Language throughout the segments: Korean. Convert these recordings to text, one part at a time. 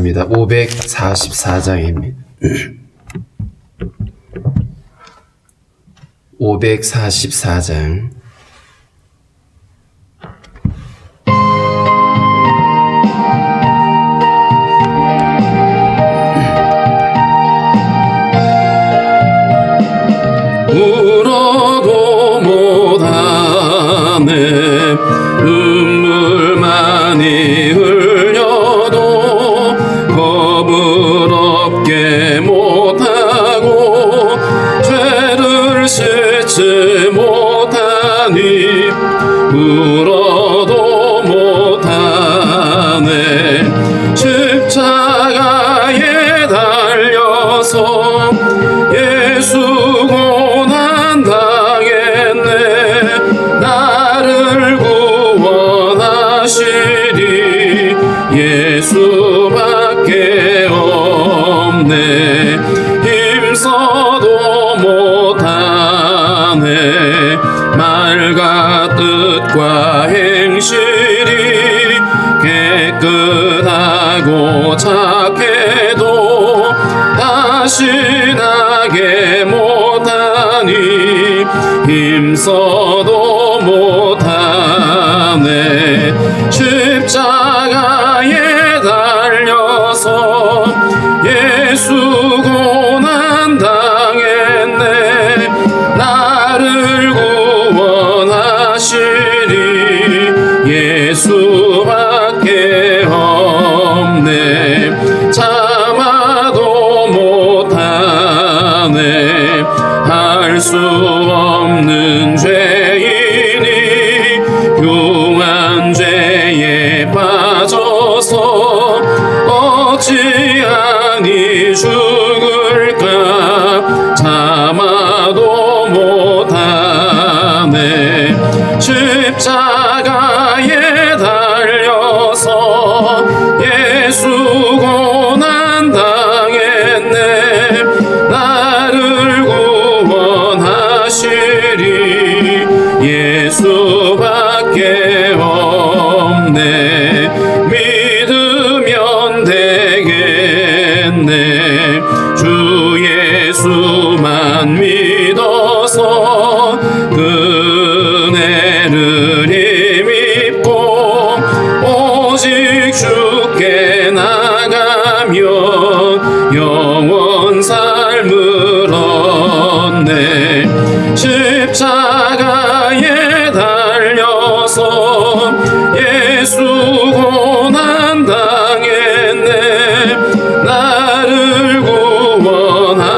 보겠습니다. 544장입니다. 544장. 울어도 못하네 눈물 많이 흘려도 겁을 없게 못하고 죄를 씻지 못하니 울어도 못하네 십자가에 달려서 예수 고난 당했네 나를 구원하시리 예수밖에 없네 힘써도 못하네 말과 뜻과 행실이 깨끗하고 착해도 다시 나게 못하니 힘써도 못하네 십자가에 달려서 예수 고난 당했네 나를 구원하시리 예수밖에 없네 참아도 못하네 할 수 없는 죄인이 흉한 죄에 빠져서 어찌하니 죽을까 참아도 못하네 십자가에 달려서 예수 고난 당했네 나를 구원하시리 예수밖에 없네 믿으면 되겠네 주 예수만 믿어서 은혜를 힘입고 오직 주께 나가면 영원 삶을 얻네 십자가에 달려서 예수 고난 당했네 나를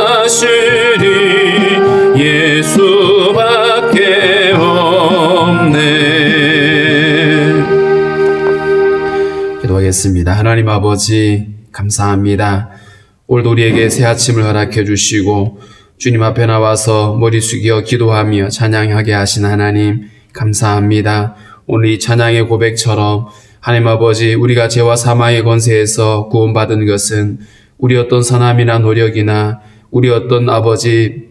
구원하시리 예수밖에 없네. 기도하겠습니다. 하나님 아버지 감사합니다. 오늘도 우리에게 새 아침을 허락해 주시고 주님 앞에 나와서 머리 숙여 기도하며 찬양하게 하신 하나님 감사합니다. 오늘 이 찬양의 고백처럼 하나님 아버지 우리가 죄와 사망의 권세에서 구원받은 것은 우리 어떤 선함이나 노력이나 우리 어떤 아버지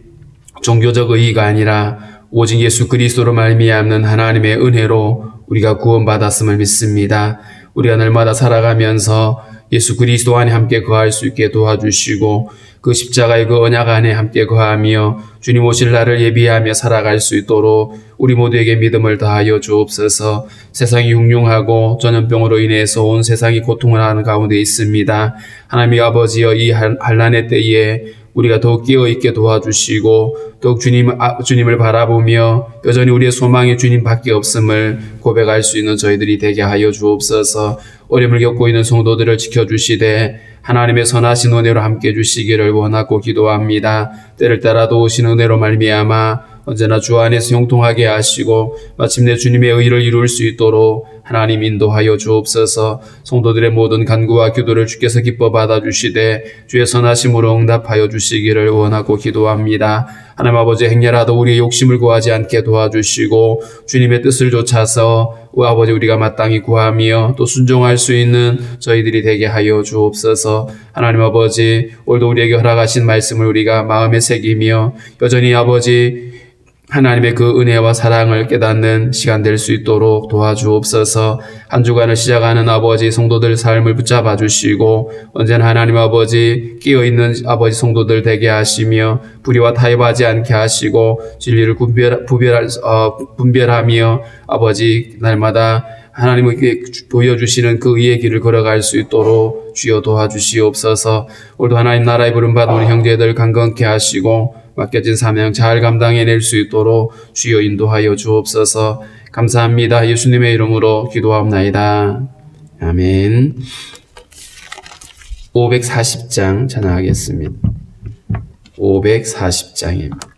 종교적 의의가 아니라 오직 예수 그리스도로 말미암는 하나님의 은혜로 우리가 구원받았음을 믿습니다. 우리가 날마다 살아가면서 예수 그리스도 안에 함께 거할 수 있게 도와주시고 그 십자가의 그 언약 안에 함께 거하며 주님 오실 날을 예비하며 살아갈 수 있도록 우리 모두에게 믿음을 더하여 주옵소서. 세상이 흉흉하고 전염병으로 인해서 온 세상이 고통을 하는 가운데 있습니다. 하나님의 아버지여 이 환난의 때에 우리가 더욱 깨어있게 도와주시고 더욱 주님을 바라보며 여전히 우리의 소망이 주님밖에 없음을 고백할 수 있는 저희들이 되게 하여 주옵소서. 어려움을 겪고 있는 성도들을 지켜주시되 하나님의 선하신 은혜로 함께 해주시기를 원하고 기도합니다. 때를 따라 도우신 은혜로 말미암아 언제나 주 안에서 형통하게 하시고 마침내 주님의 의를 이룰 수 있도록 하나님 인도하여 주옵소서. 성도들의 모든 간구와 기도를 주께서 기뻐 받아주시되 주의 선하심으로 응답하여 주시기를 원하고 기도합니다. 하나님 아버지 행렬하도 우리의 욕심을 구하지 않게 도와주시고 주님의 뜻을 좇아서 아버지 우리가 마땅히 구하며 또 순종할 수 있는 저희들이 되게 하여 주옵소서. 하나님 아버지 오늘도 우리에게 허락하신 말씀을 우리가 마음에 새기며 여전히 아버지 하나님의 그 은혜와 사랑을 깨닫는 시간 될 수 있도록 도와주옵소서. 한 주간을 시작하는 아버지 성도들 삶을 붙잡아 주시고 언제나 하나님 아버지 끼어있는 아버지 성도들 되게 하시며 불의와 타협하지 않게 하시고 진리를 분별하며 아버지 날마다 하나님께 보여주시는 그 의의 길을 걸어갈 수 있도록 주여 도와주시옵소서. 오늘도 하나님 나라에 부름받은 우리 형제들 강건케 하시고 맡겨진 사명 잘 감당해낼 수 있도록 주여 인도하여 주옵소서. 감사합니다. 예수님의 이름으로 기도하옵나이다. 아멘. 540장 찬양하겠습니다. 540장입니다.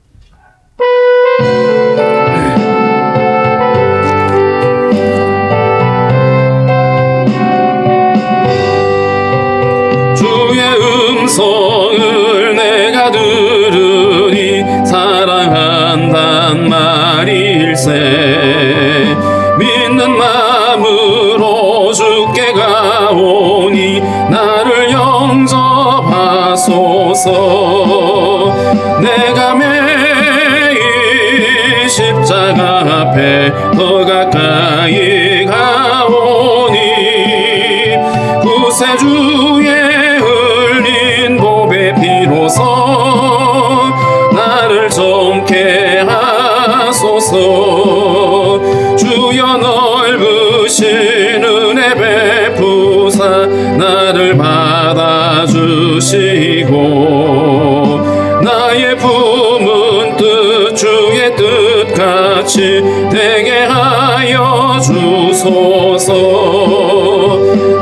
주의 음성을 내가 들으니 사랑한단 말일세. 믿는 마음으로 주께 가오니 나를 영접하소서. 내가 매일 십자가 앞에 더 가까이 가오니 구세주의 흘린 보배 피로서 나를 정케 하소서. 주여 넓으신 은혜 베푸사 나를 받아주시고 나의 품은 뜻 주의 뜻같이 되게 하여 주소서.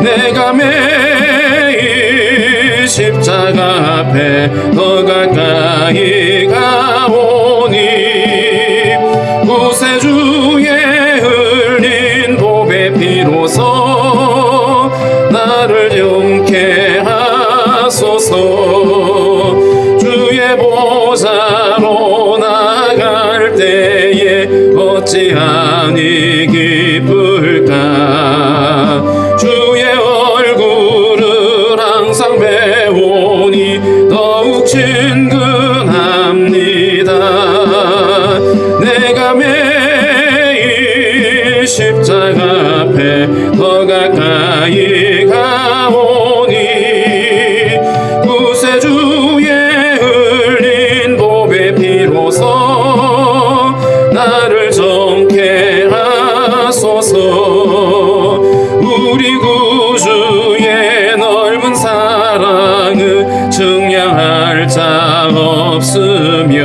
내가 매일 십자가 앞에 더 가까이 가오니 구세주의 흘린 보배 피로서 나를 영케 하소서. 주의 보좌로 나갈 때에 어찌하니 기쁠까. 주의 얼굴을 항상 배우니 더욱 친근합니다. 내가 매일 십자가 앞에 더 가까이 가오니 구세주의 흘린 보배 피로서 나를 정케 하소서. 우리 구주의 넓은 사랑은 증량할 자 없으며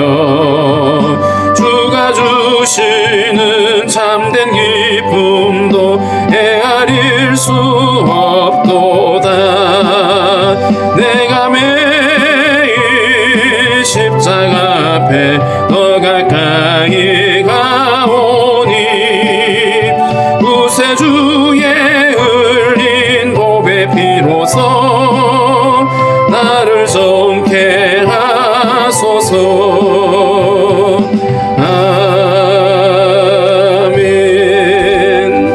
주가 주시는 참된 기쁨도 헤아릴 수 없도다. 내가 매일 십자가 앞에 더 가까이 가오니 구세주의 흘린 보배 피로서 나를 정케 하소서. 아멘.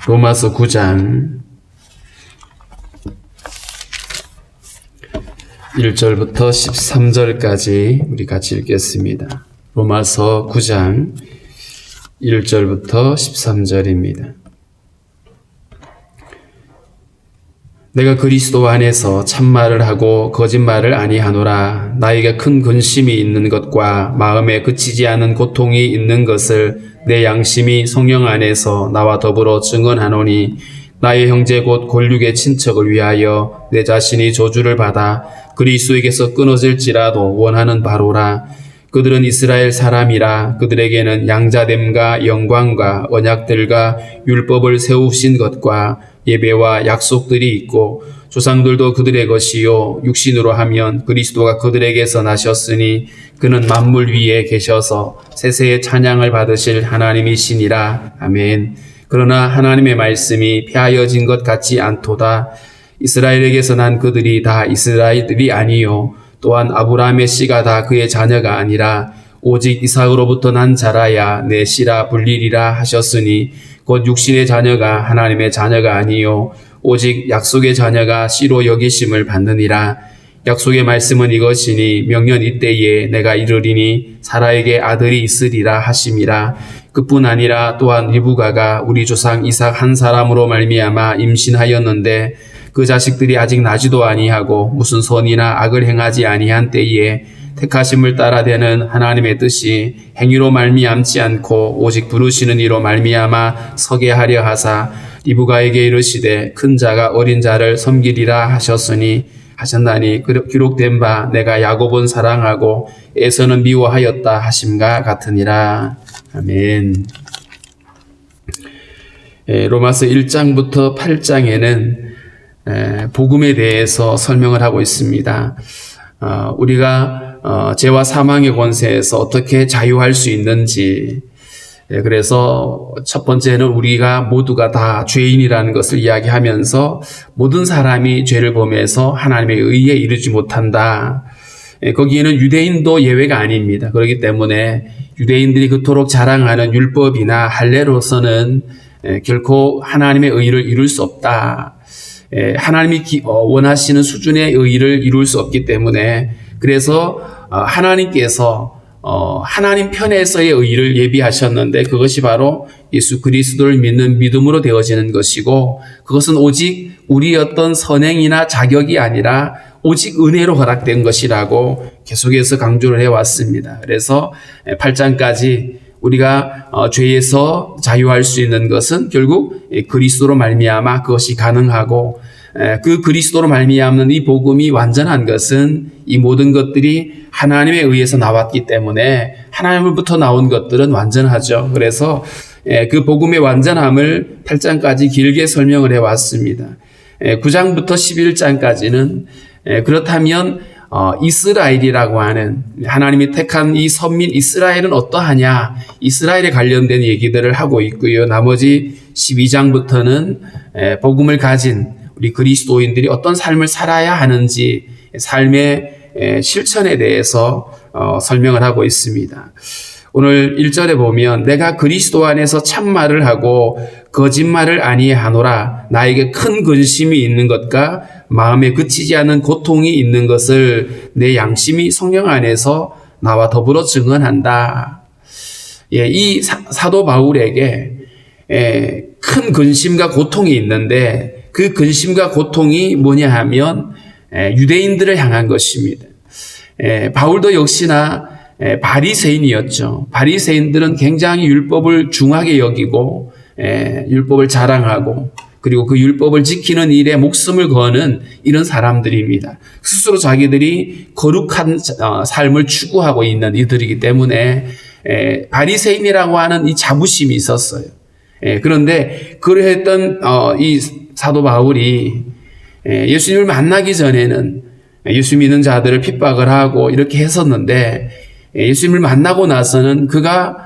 로마서 9장 1절부터 13절까지 우리 같이 읽겠습니다. 로마서 9장 1절부터 13절입니다. 내가 그리스도 안에서 참말을 하고 거짓말을 아니하노라. 나에게 큰 근심이 있는 것과 마음에 그치지 않은 고통이 있는 것을 내 양심이 성령 안에서 나와 더불어 증언하노니 나의 형제 곧 골육의 친척을 위하여 내 자신이 저주를 받아 그리스도에게서 끊어질지라도 원하는 바로라. 그들은 이스라엘 사람이라. 그들에게는 양자됨과 영광과 언약들과 율법을 세우신 것과 예배와 약속들이 있고 조상들도 그들의 것이요 육신으로 하면 그리스도가 그들에게서 나셨으니 그는 만물 위에 계셔서 세세의 찬양을 받으실 하나님이시니라. 아멘. 그러나 하나님의 말씀이 폐하여진 것 같지 않도다. 이스라엘에게서 난 그들이 다 이스라엘들이 아니요 또한 아브라함의 씨가 다 그의 자녀가 아니라 오직 이삭으로부터 난 자라야 내 씨라 불리리라 하셨으니 곧 육신의 자녀가 하나님의 자녀가 아니요 오직 약속의 자녀가 씨로 여기심을 받느니라. 약속의 말씀은 이것이니 명년 이때에 내가 이르리니 사라에게 아들이 있으리라 하심이라. 그뿐 아니라 또한 리브가가 우리 조상 이삭 한 사람으로 말미암아 임신하였는데 그 자식들이 아직 나지도 아니하고 무슨 선이나 악을 행하지 아니한 때에 택하심을 따라 되는 하나님의 뜻이 행위로 말미암지 않고 오직 부르시는 이로 말미암아 서게 하려 하사 리브가에게 이르시되 큰 자가 어린 자를 섬기리라 하셨나니 기록된 바 내가 야곱은 사랑하고 에서는 미워하였다 하심과 같으니라. 아멘. 로마서 1장부터 8장에는 복음에 대해서 설명을 하고 있습니다. 우리가 죄와 사망의 권세에서 어떻게 자유할 수 있는지, 그래서 첫 번째는 우리가 모두가 다 죄인이라는 것을 이야기하면서 모든 사람이 죄를 범해서 하나님의 의에 이르지 못한다. 거기에는 유대인도 예외가 아닙니다. 그렇기 때문에 유대인들이 그토록 자랑하는 율법이나 할례로서는 결코 하나님의 의를 이룰 수 없다. 하나님이 원하시는 수준의 의를 이룰 수 없기 때문에, 그래서 하나님께서 하나님 편에서의 의를 예비하셨는데 그것이 바로 예수 그리스도를 믿는 믿음으로 되어지는 것이고, 그것은 오직 우리의 어떤 선행이나 자격이 아니라 오직 은혜로 허락된 것이라고 계속해서 강조를 해왔습니다. 그래서 8장까지 우리가 죄에서 자유할 수 있는 것은 결국 그리스도로 말미암아 그것이 가능하고, 그 그리스도로 말미암는 이 복음이 완전한 것은 이 모든 것들이 하나님에 의해서 나왔기 때문에 하나님으로부터 나온 것들은 완전하죠. 그래서 그 복음의 완전함을 8장까지 길게 설명을 해왔습니다. 9장부터 11장까지는 그렇다면 이스라엘이라고 하는 하나님이 택한 이 선민 이스라엘은 어떠하냐, 이스라엘에 관련된 얘기들을 하고 있고요. 나머지 12장부터는 복음을 가진 우리 그리스도인들이 어떤 삶을 살아야 하는지, 삶의 실천에 대해서 설명을 하고 있습니다. 오늘 1절에 보면 내가 그리스도 안에서 참말을 하고 거짓말을 아니하노라. 나에게 큰 근심이 있는 것과 마음에 그치지 않는 고통이 있는 것을 내 양심이 성령 안에서 나와 더불어 증언한다. 이 사도 바울에게 큰 근심과 고통이 있는데 그 근심과 고통이 뭐냐 하면 유대인들을 향한 것입니다. 바울도 역시나 바리새인이었죠. 바리새인들은 굉장히 율법을 중하게 여기고 율법을 자랑하고, 그리고 그 율법을 지키는 일에 목숨을 거는 이런 사람들입니다. 스스로 자기들이 거룩한 삶을 추구하고 있는 이들이기 때문에 바리새인이라고 하는 이 자부심이 있었어요. 그런데 그러했던 이 사도 바울이 예수님을 만나기 전에는 예수 믿는 자들을 핍박을 하고 이렇게 했었는데, 예수님을 만나고 나서는 그가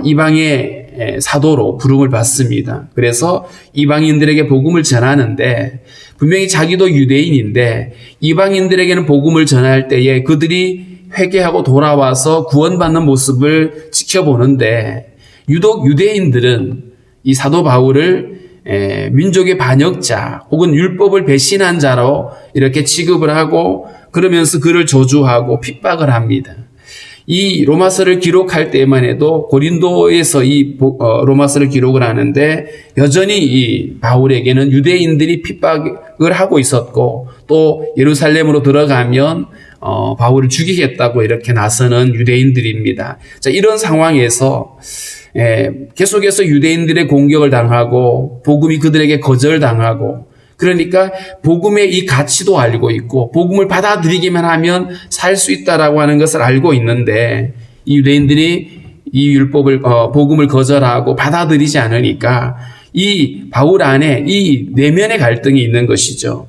이방의 사도로 부름을 받습니다. 그래서 이방인들에게 복음을 전하는데, 분명히 자기도 유대인인데 이방인들에게는 복음을 전할 때에 그들이 회개하고 돌아와서 구원받는 모습을 지켜보는데, 유독 유대인들은 이 사도 바울을 민족의 반역자 혹은 율법을 배신한 자로 이렇게 취급을 하고, 그러면서 그를 저주하고 핍박을 합니다. 이 로마서를 기록할 때만 해도 고린도에서 이 로마서를 기록을 하는데 여전히 이 바울에게는 유대인들이 핍박을 하고 있었고, 또 예루살렘으로 들어가면 바울을 죽이겠다고 이렇게 나서는 유대인들입니다. 자, 이런 상황에서 계속해서 유대인들의 공격을 당하고 복음이 그들에게 거절당하고, 그러니까 복음의 이 가치도 알고 있고 복음을 받아들이기만 하면 살 수 있다라고 하는 것을 알고 있는데, 이 유대인들이 이 율법을 복음을 거절하고 받아들이지 않으니까 이 바울 안에 이 내면의 갈등이 있는 것이죠.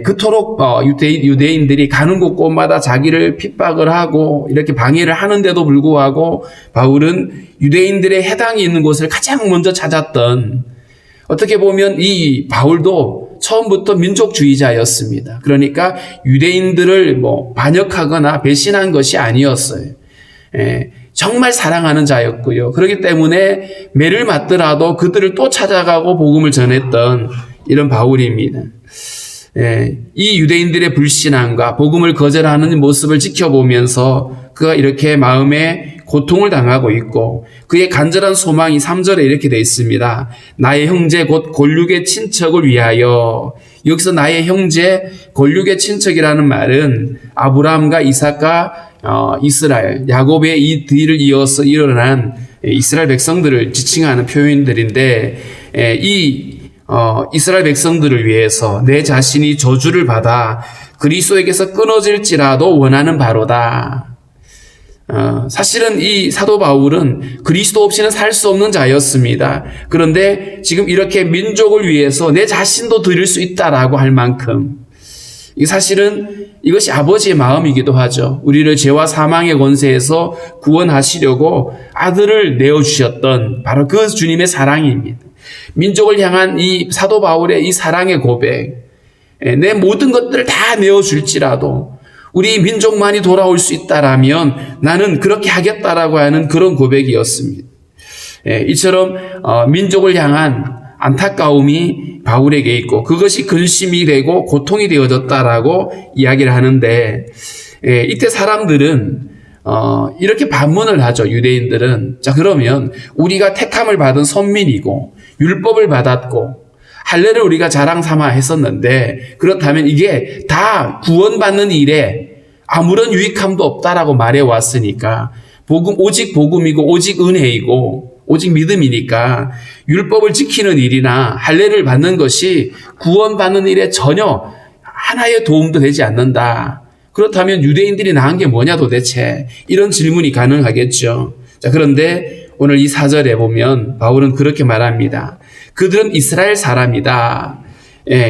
그토록 유대인들이 가는 곳곳마다 자기를 핍박을 하고 이렇게 방해를 하는데도 불구하고 바울은 유대인들의 해당이 있는 곳을 가장 먼저 찾았던, 어떻게 보면 이 바울도 처음부터 민족주의자였습니다. 그러니까 유대인들을 반역하거나 배신한 것이 아니었어요. 정말 사랑하는 자였고요. 그렇기 때문에 매를 맞더라도 그들을 또 찾아가고 복음을 전했던 이런 바울입니다. 이 유대인들의 불신앙과 복음을 거절하는 모습을 지켜보면서 그가 이렇게 마음에 고통을 당하고 있고 그의 간절한 소망이 3절에 이렇게 되어 있습니다. 나의 형제 곧 골육의 친척을 위하여. 여기서 나의 형제 골육의 친척이라는 말은 아브라함과 이삭과 이스라엘, 야곱의 이 뒤를 이어서 일어난 이스라엘 백성들을 지칭하는 표현들인데 이 이스라엘 백성들을 위해서 내 자신이 저주를 받아 그리스도에게서 끊어질지라도 원하는 바로다. 사실은 이 사도 바울은 그리스도 없이는 살 수 없는 자였습니다. 그런데 지금 이렇게 민족을 위해서 내 자신도 드릴 수 있다라고 할 만큼 사실은 이것이 아버지의 마음이기도 하죠. 우리를 죄와 사망의 권세에서 구원하시려고 아들을 내어주셨던 바로 그 주님의 사랑입니다. 민족을 향한 이 사도 바울의 이 사랑의 고백, 내 모든 것들을 다 내어줄지라도 우리 민족만이 돌아올 수 있다라면 나는 그렇게 하겠다라고 하는 그런 고백이었습니다. 이처럼 민족을 향한 안타까움이 바울에게 있고 그것이 근심이 되고 고통이 되어졌다라고 이야기를 하는데 이때 사람들은 이렇게 반문을 하죠. 유대인들은 자 그러면 우리가 택함을 받은 선민이고 율법을 받았고 할례를 우리가 자랑 삼아 했었는데 그렇다면 이게 다 구원받는 일에 아무런 유익함도 없다라고 말해 왔으니까 오직 복음이고 오직 은혜이고 오직 믿음이니까 율법을 지키는 일이나 할례를 받는 것이 구원받는 일에 전혀 하나의 도움도 되지 않는다. 그렇다면 유대인들이 나은 게 뭐냐 도대체 이런 질문이 가능하겠죠. 자 그런데 오늘 이 4절에 보면 바울은 그렇게 말합니다. 그들은 이스라엘 사람이다.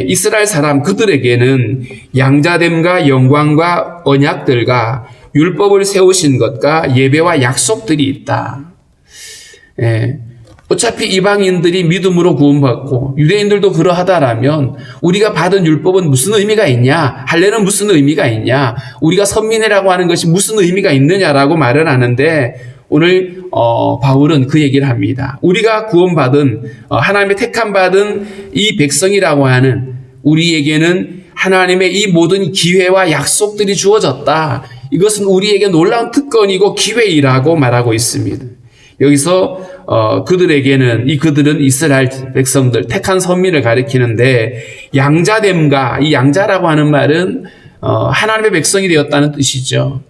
이스라엘 사람 그들에게는 양자됨과 영광과 언약들과 율법을 세우신 것과 예배와 약속들이 있다. 어차피 이방인들이 믿음으로 구원받고 유대인들도 그러하다라면 우리가 받은 율법은 무슨 의미가 있냐? 할례는 무슨 의미가 있냐? 우리가 선민이라고 하는 것이 무슨 의미가 있느냐라고 말을 하는데 오늘 바울은 그 얘기를 합니다. 우리가 구원받은 하나님의 택함받은 이 백성이라고 하는 우리에게는 하나님의 이 모든 기회와 약속들이 주어졌다. 이것은 우리에게 놀라운 특권이고 기회이라고 말하고 있습니다. 여기서 그들은 이스라엘 백성들 택한 선민을 가리키는데 양자됨과 이 양자라고 하는 말은 하나님의 백성이 되었다는 뜻이죠.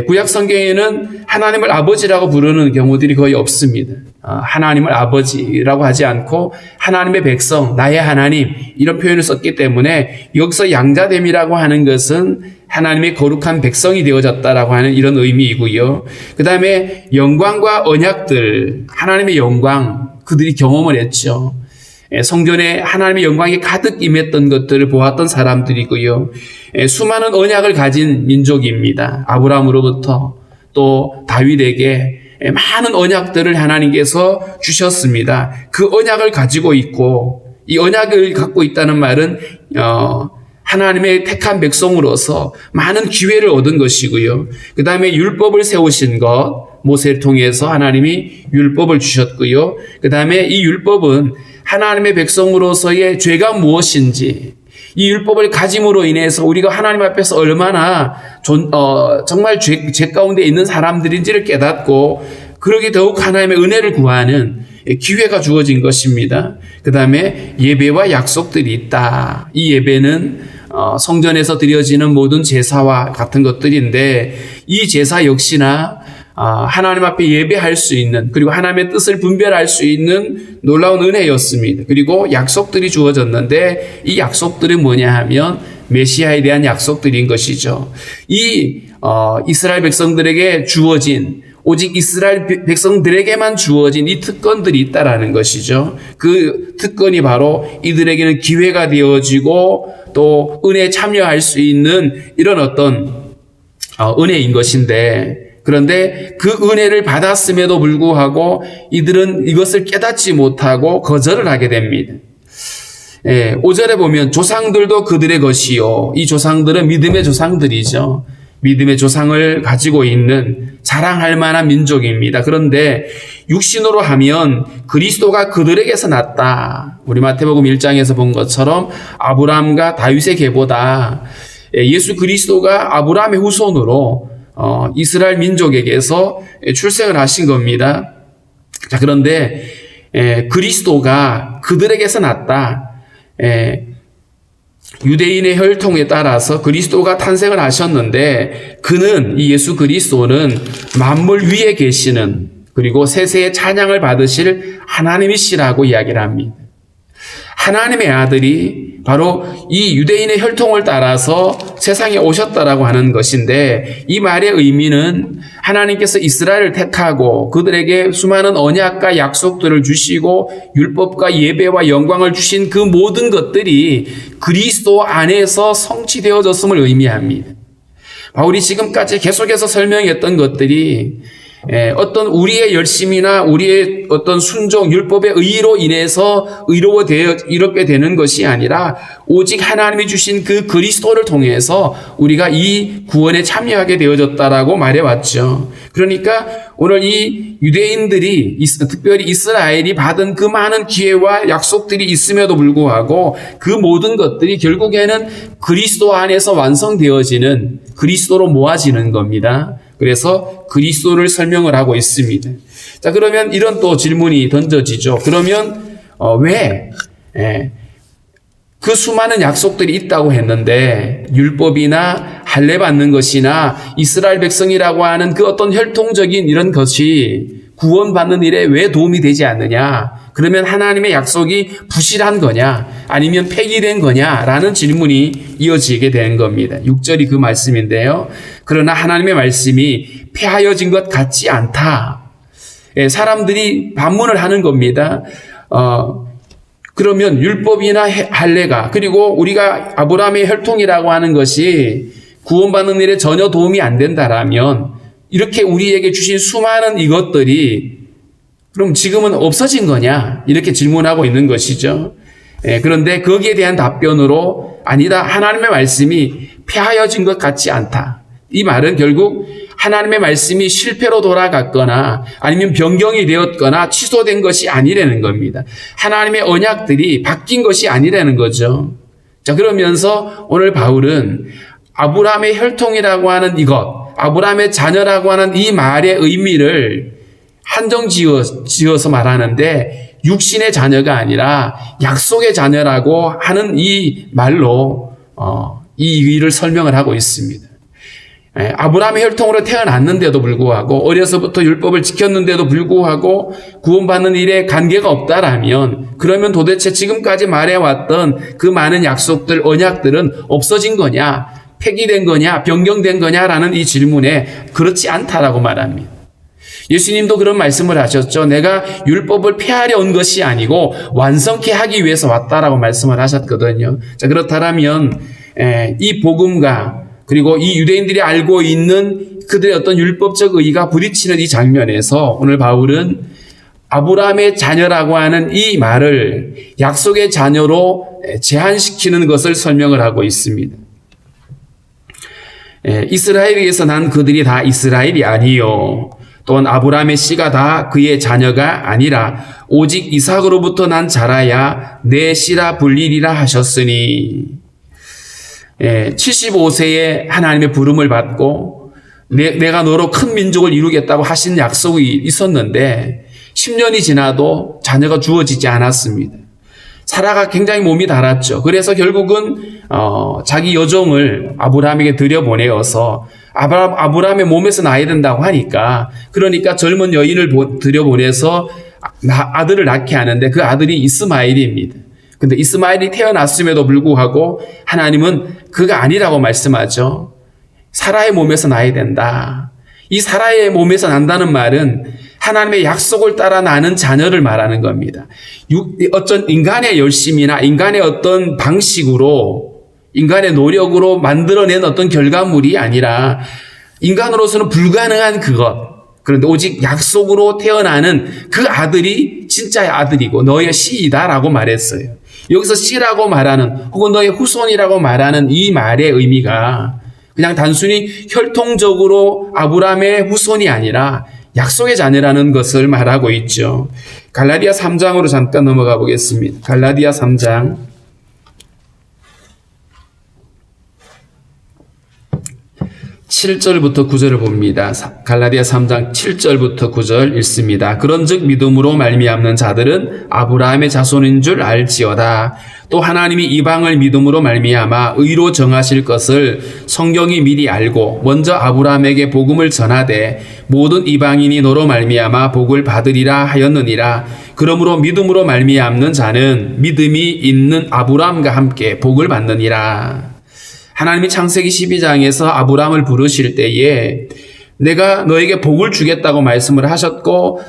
구약 성경에는 하나님을 아버지라고 부르는 경우들이 거의 없습니다. 하나님을 아버지라고 하지 않고 하나님의 백성, 나의 하나님 이런 표현을 썼기 때문에 여기서 양자됨이라고 하는 것은 하나님의 거룩한 백성이 되어졌다라고 하는 이런 의미이고요. 그 다음에 영광과 언약들, 하나님의 영광 그들이 경험을 했죠. 성전에 하나님의 영광이 가득 임했던 것들을 보았던 사람들이고요. 수많은 언약을 가진 민족입니다. 아브라함으로부터 또 다윗에게 많은 언약들을 하나님께서 주셨습니다. 그 언약을 가지고 있고 이 언약을 갖고 있다는 말은 하나님의 택한 백성으로서 많은 기회를 얻은 것이고요. 그 다음에 율법을 세우신 것 모세를 통해서 하나님이 율법을 주셨고요. 그 다음에 이 율법은 하나님의 백성으로서의 죄가 무엇인지 이 율법을 가짐으로 인해서 우리가 하나님 앞에서 얼마나 정말 죄 가운데 있는 사람들인지를 깨닫고 그러기 더욱 하나님의 은혜를 구하는 기회가 주어진 것입니다. 그 다음에 예배와 약속들이 있다. 이 예배는 성전에서 드려지는 모든 제사와 같은 것들인데 이 제사 역시나 하나님 앞에 예배할 수 있는 그리고 하나님의 뜻을 분별할 수 있는 놀라운 은혜였습니다. 그리고 약속들이 주어졌는데 이 약속들이 뭐냐 하면 메시아에 대한 약속들인 것이죠. 이 이스라엘 백성들에게 주어진 오직 이스라엘 백성들에게만 주어진 이 특권들이 있다라는 것이죠. 그 특권이 바로 이들에게는 기회가 되어지고 또 은혜에 참여할 수 있는 이런 어떤 은혜인 것인데 그런데 그 은혜를 받았음에도 불구하고 이들은 이것을 깨닫지 못하고 거절을 하게 됩니다. 5절에 보면 조상들도 그들의 것이요. 이 조상들은 믿음의 조상들이죠. 믿음의 조상을 가지고 있는 자랑할 만한 민족입니다. 그런데 육신으로 하면 그리스도가 그들에게서 났다. 우리 마태복음 1장에서 본 것처럼 아브라함과 다윗의 계보다 예수 그리스도가 아브라함의 후손으로 이스라엘 민족에게서 출생을 하신 겁니다. 자, 그런데 그리스도가 그들에게서 났다. 유대인의 혈통에 따라서 그리스도가 탄생을 하셨는데 그는 이 예수 그리스도는 만물 위에 계시는 그리고 세세의 찬양을 받으실 하나님이시라고 이야기를 합니다. 하나님의 아들이 바로 이 유대인의 혈통을 따라서 세상에 오셨다라고 하는 것인데 이 말의 의미는 하나님께서 이스라엘을 택하고 그들에게 수많은 언약과 약속들을 주시고 율법과 예배와 영광을 주신 그 모든 것들이 그리스도 안에서 성취되어졌음을 의미합니다. 바울이 지금까지 계속해서 설명했던 것들이 어떤 우리의 열심이나 우리의 어떤 순종, 율법의 의로 인해서 이렇게 되는 것이 아니라 오직 하나님이 주신 그 그리스도를 통해서 우리가 이 구원에 참여하게 되어졌다라고 말해왔죠. 그러니까 오늘 이 유대인들이 특별히 이스라엘이 받은 그 많은 기회와 약속들이 있음에도 불구하고 그 모든 것들이 결국에는 그리스도 안에서 완성되어지는 그리스도로 모아지는 겁니다. 그래서 그리스도를 설명을 하고 있습니다. 자, 그러면 이런 또 질문이 던져지죠. 그러면 왜 그 수많은 약속들이 있다고 했는데 율법이나 할례 받는 것이나 이스라엘 백성이라고 하는 그 어떤 혈통적인 이런 것이 구원받는 일에 왜 도움이 되지 않느냐? 그러면 하나님의 약속이 부실한 거냐? 아니면 폐기된 거냐? 라는 질문이 이어지게 된 겁니다. 6절이 그 말씀인데요. 그러나 하나님의 말씀이 폐하여진 것 같지 않다. 사람들이 반문을 하는 겁니다. 그러면 율법이나 할례가 그리고 우리가 아브라함의 혈통이라고 하는 것이 구원받는 일에 전혀 도움이 안 된다라면 이렇게 우리에게 주신 수많은 이것들이 그럼 지금은 없어진 거냐? 이렇게 질문하고 있는 것이죠. 그런데 거기에 대한 답변으로 아니다. 하나님의 말씀이 폐하여진 것 같지 않다. 이 말은 결국 하나님의 말씀이 실패로 돌아갔거나 아니면 변경이 되었거나 취소된 것이 아니라는 겁니다. 하나님의 언약들이 바뀐 것이 아니라는 거죠. 자, 그러면서 오늘 바울은 아브라함의 혈통이라고 하는 이것, 아브라함의 자녀라고 하는 이 말의 의미를 한정 지어서 말하는데 육신의 자녀가 아니라 약속의 자녀라고 하는 이 말로 이 의의를 설명을 하고 있습니다. 아브라함의 혈통으로 태어났는데도 불구하고 어려서부터 율법을 지켰는데도 불구하고 구원받는 일에 관계가 없다라면 그러면 도대체 지금까지 말해왔던 그 많은 약속들, 언약들은 없어진 거냐, 폐기된 거냐, 변경된 거냐라는 이 질문에 그렇지 않다라고 말합니다. 예수님도 그런 말씀을 하셨죠. 내가 율법을 폐하려 온 것이 아니고 완성케 하기 위해서 왔다라고 말씀을 하셨거든요. 자, 그렇다면 이 복음과 그리고 이 유대인들이 알고 있는 그들의 어떤 율법적 의의가 부딪히는 이 장면에서 오늘 바울은 아브라함의 자녀라고 하는 이 말을 약속의 자녀로 제한시키는 것을 설명을 하고 있습니다. 이스라엘에서 난 그들이 다 이스라엘이 아니요. 또한 아브라함의 씨가 다 그의 자녀가 아니라 오직 이삭으로부터 난 자라야 내 씨라 불리리라 하셨으니 75세에 하나님의 부름을 받고 내가 너로 큰 민족을 이루겠다고 하신 약속이 있었는데 10년이 지나도 자녀가 주어지지 않았습니다. 사라가 굉장히 몸이 달았죠. 그래서 결국은 자기 여종을 아브라함에게 들여보내어서 아브라함의 몸에서 나야 된다고 하니까 그러니까 젊은 여인을 들여보내서 아들을 낳게 하는데 그 아들이 이스마엘입니다. 근데 이스마엘이 태어났음에도 불구하고 하나님은 그가 아니라고 말씀하죠. 사라의 몸에서 나야 된다. 이 사라의 몸에서 난다는 말은 하나님의 약속을 따라 나는 자녀를 말하는 겁니다. 어떤 인간의 열심이나 인간의 어떤 방식으로 인간의 노력으로 만들어낸 어떤 결과물이 아니라 인간으로서는 불가능한 그것. 그런데 오직 약속으로 태어나는 그 아들이 진짜의 아들이고 너의 씨이다라고 말했어요. 여기서 씨라고 말하는 혹은 너의 후손이라고 말하는 이 말의 의미가 그냥 단순히 혈통적으로 아브라함의 후손이 아니라 약속의 자녀라는 것을 말하고 있죠. 갈라디아 3장으로 잠깐 넘어가 보겠습니다. 갈라디아 3장 7절부터 9절을 봅니다. 갈라디아 3장 7절부터 9절 읽습니다. 그런즉 믿음으로 말미암는 자들은 아브라함의 자손인 줄 알지어다. 또 하나님이 이방을 믿음으로 말미암아 의로 정하실 것을 성경이 미리 알고 먼저 아브라함에게 복음을 전하되 모든 이방인이 너로 말미암아 복을 받으리라 하였느니라. 그러므로 믿음으로 말미암는 자는 믿음이 있는 아브라함과 함께 복을 받느니라. 하나님이 창세기 12장에서 아브라함을 부르실 때에 내가 너에게 복을 주겠다고 말씀을 하셨고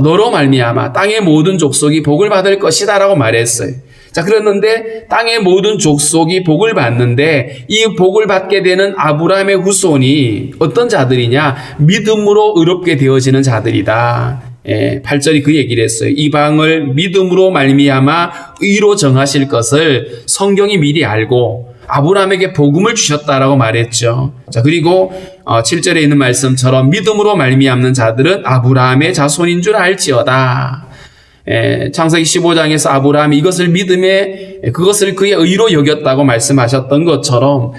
너로 말미암아 땅의 모든 족속이 복을 받을 것이다 라고 말했어요. 자, 그랬는데 땅의 모든 족속이 복을 받는데 이 복을 받게 되는 아브라함의 후손이 어떤 자들이냐? 믿음으로 의롭게 되어지는 자들이다. 8절이 그 얘기를 했어요. 이방을 믿음으로 말미암아 의로 정하실 것을 성경이 미리 알고 아브라함에게 복음을 주셨다라고 말했죠. 자, 그리고 7절에 있는 말씀처럼 믿음으로 말미암는 자들은 아브라함의 자손인 줄 알지어다. 창세기 15장에서 아브라함이 이것을 믿음에 그것을 그의 의로 여겼다고 말씀하셨던 것처럼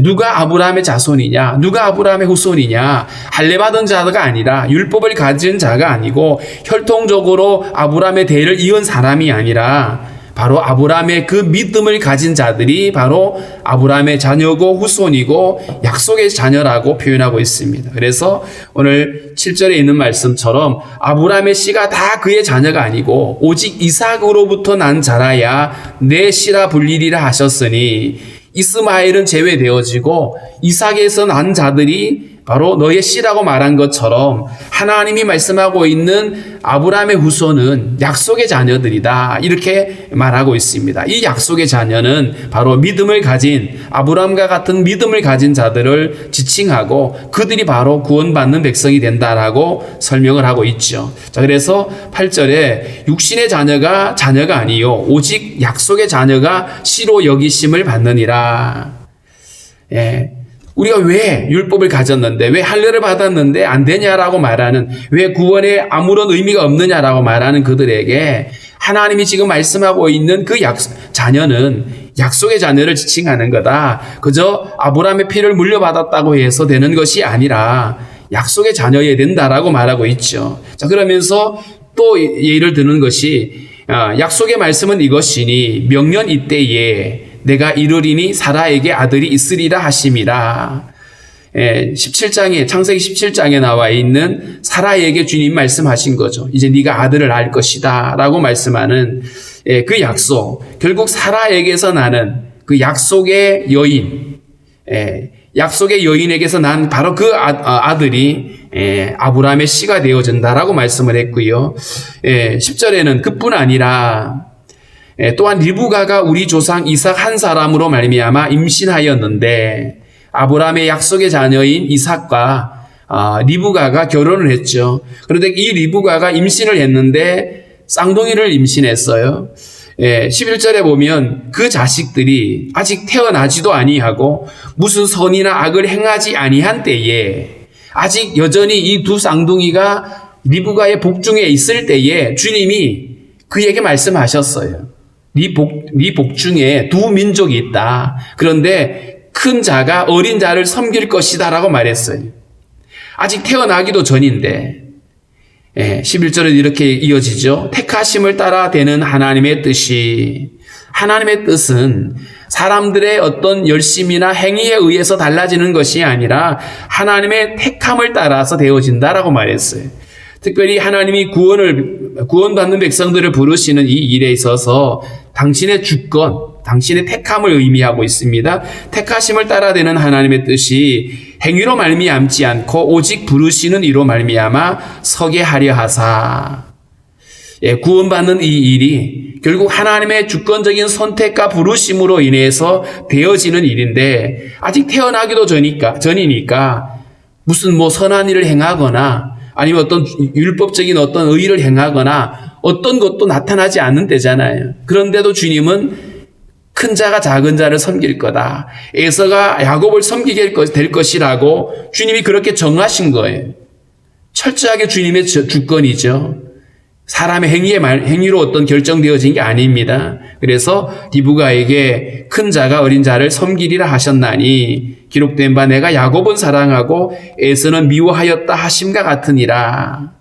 누가 아브라함의 자손이냐, 누가 아브라함의 후손이냐, 할례받은 자가 아니라 율법을 가진 자가 아니고 혈통적으로 아브라함의 대를 이은 사람이 아니라 바로 아브라함의 그 믿음을 가진 자들이 바로 아브라함의 자녀고 후손이고 약속의 자녀라고 표현하고 있습니다. 그래서 오늘 7절에 있는 말씀처럼 아브라함의 씨가 다 그의 자녀가 아니고 오직 이삭으로부터 난 자라야 내 씨라 불리리라 하셨으니 이스마엘은 제외되어지고 이삭에서 난 자들이 바로 너의 씨라고 말한 것처럼 하나님이 말씀하고 있는 아브라함의 후손은 약속의 자녀들이다 이렇게 말하고 있습니다. 이 약속의 자녀는 바로 믿음을 가진 아브라함과 같은 믿음을 가진 자들을 지칭하고 그들이 바로 구원받는 백성이 된다라고 설명을 하고 있죠. 자, 그래서 8절에 육신의 자녀가 아니요 오직 약속의 자녀가 씨로 여기심을 받느니라. 우리가 왜 율법을 가졌는데 왜 할례를 받았는데 안 되냐라고 말하는, 왜 구원에 아무런 의미가 없느냐라고 말하는 그들에게 하나님이 지금 말씀하고 있는 그 자녀는 약속의 자녀를 지칭하는 거다. 그저 아브라함의 피를 물려받았다고 해서 되는 것이 아니라 약속의 자녀여야 된다라고 말하고 있죠. 자, 그러면서 또 예를 드는 것이 약속의 말씀은 이것이니 명년 이때에 내가 이르리니 사라에게 아들이 있으리라 하심이라. 17장에 창세기 17장에 나와 있는 사라에게 주님 말씀하신 거죠. 이제 네가 아들을 낳을 것이다 라고 말씀하는 그 약속, 결국 사라에게서 나는 그 약속의 여인, 약속의 여인에게서 난 바로 그 아들이 아브라함의 씨가 되어진다라고 말씀을 했고요. 10절에는 그뿐 아니라 또한 리브가가 우리 조상 이삭 한 사람으로 말미암아 임신하였는데 아브라함의 약속의 자녀인 이삭과 리브가가 결혼을 했죠. 그런데 이 리브가가 임신을 했는데 쌍둥이를 임신했어요. 11절에 보면 그 자식들이 아직 태어나지도 아니하고 무슨 선이나 악을 행하지 아니한 때에 아직 여전히 이 두 쌍둥이가 리브가의 복중에 있을 때에 주님이 그에게 말씀하셨어요. 네 복중에 두 민족이 있다. 그런데 큰 자가 어린 자를 섬길 것이다 라고 말했어요. 아직 태어나기도 전인데 11절은 이렇게 이어지죠. 택하심을 따라 되는 하나님의 뜻이, 하나님의 뜻은 사람들의 어떤 열심이나 행위에 의해서 달라지는 것이 아니라 하나님의 택함을 따라서 되어진다라고 말했어요. 특별히 하나님이 구원받는 백성들을 부르시는 이 일에 있어서 당신의 주권, 당신의 택함을 의미하고 있습니다. 택하심을 따라 되는 하나님의 뜻이 행위로 말미암지 않고 오직 부르시는 이로 말미암아 서게 하려 하사. 구원받는 이 일이 결국 하나님의 주권적인 선택과 부르심으로 인해서 되어지는 일인데 아직 태어나기도 전이니까 무슨 선한 일을 행하거나 아니면 어떤 율법적인 어떤 의의를 행하거나 어떤 것도 나타나지 않는 때잖아요. 그런데도 주님은 큰 자가 작은 자를 섬길 거다. 에서가 야곱을 섬기게 될 것이라고 주님이 그렇게 정하신 거예요. 철저하게 주님의 주권이죠. 사람의 행위로 어떤 결정되어진 게 아닙니다. 그래서 리브가에게 큰 자가 어린 자를 섬기리라 하셨나니 기록된 바 내가 야곱은 사랑하고 에서는 미워하였다 하심과 같으니라.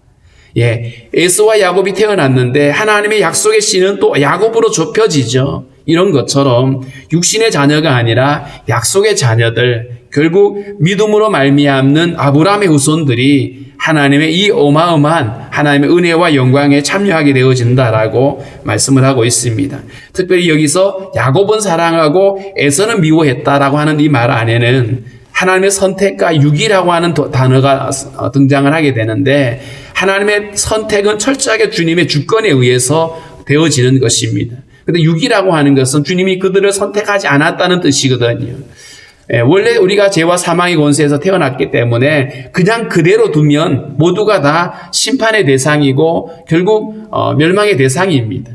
에서와 야곱이 태어났는데 하나님의 약속의 씨는 또 야곱으로 좁혀지죠. 이런 것처럼 육신의 자녀가 아니라 약속의 자녀들, 결국 믿음으로 말미암는 아브라함의 후손들이 하나님의 이 어마어마한 하나님의 은혜와 영광에 참여하게 되어진다라고 말씀을 하고 있습니다. 특별히 여기서 야곱은 사랑하고 에서는 미워했다라고 하는 이 말 안에는 하나님의 선택과 유기라고 하는 단어가 등장을 하게 되는데 하나님의 선택은 철저하게 주님의 주권에 의해서 되어지는 것입니다. 근데 유기라고 하는 것은 주님이 그들을 선택하지 않았다는 뜻이거든요. 원래 우리가 죄와 사망의 권세에서 태어났기 때문에 그냥 그대로 두면 모두가 다 심판의 대상이고 결국 멸망의 대상입니다.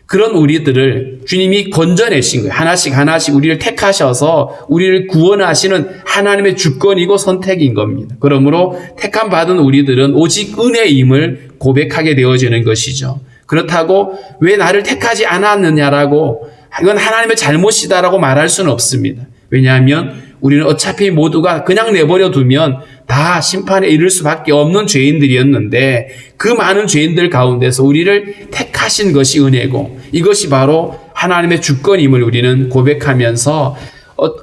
그런 우리들을 주님이 건져내신 거예요. 하나씩 우리를 택하셔서 우리를 구원하시는 하나님의 주권이고 선택인 겁니다. 그러므로 택함 받은 우리들은 오직 은혜임을 고백하게 되어지는 것이죠. 그렇다고 왜 나를 택하지 않았느냐라고 이건 하나님의 잘못이다라고 말할 수는 없습니다. 왜냐하면 우리는 어차피 모두가 그냥 내버려 두면 다 심판에 이를 수밖에 없는 죄인들이었는데 그 많은 죄인들 가운데서 우리를 택하신 것이 은혜고 이것이 바로 하나님의 주권임을 우리는 고백하면서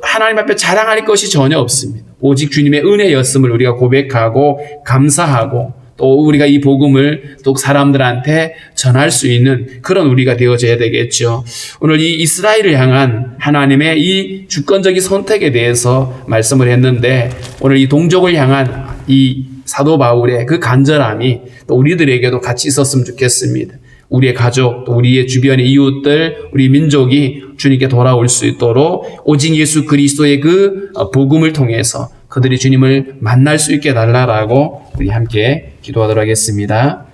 하나님 앞에 자랑할 것이 전혀 없습니다. 오직 주님의 은혜였음을 우리가 고백하고 감사하고 또 우리가 이 복음을 또 사람들한테 전할 수 있는 그런 우리가 되어져야 되겠죠. 오늘 이 이스라엘을 향한 하나님의 이 주권적인 선택에 대해서 말씀을 했는데 오늘 이 동족을 향한 이 사도 바울의 그 간절함이 또 우리들에게도 같이 있었으면 좋겠습니다. 우리의 가족, 또 우리의 주변의 이웃들, 우리 민족이 주님께 돌아올 수 있도록 오직 예수 그리스도의 그 복음을 통해서 그들이 주님을 만날 수 있게 달라라고 우리 함께 기도하도록 하겠습니다.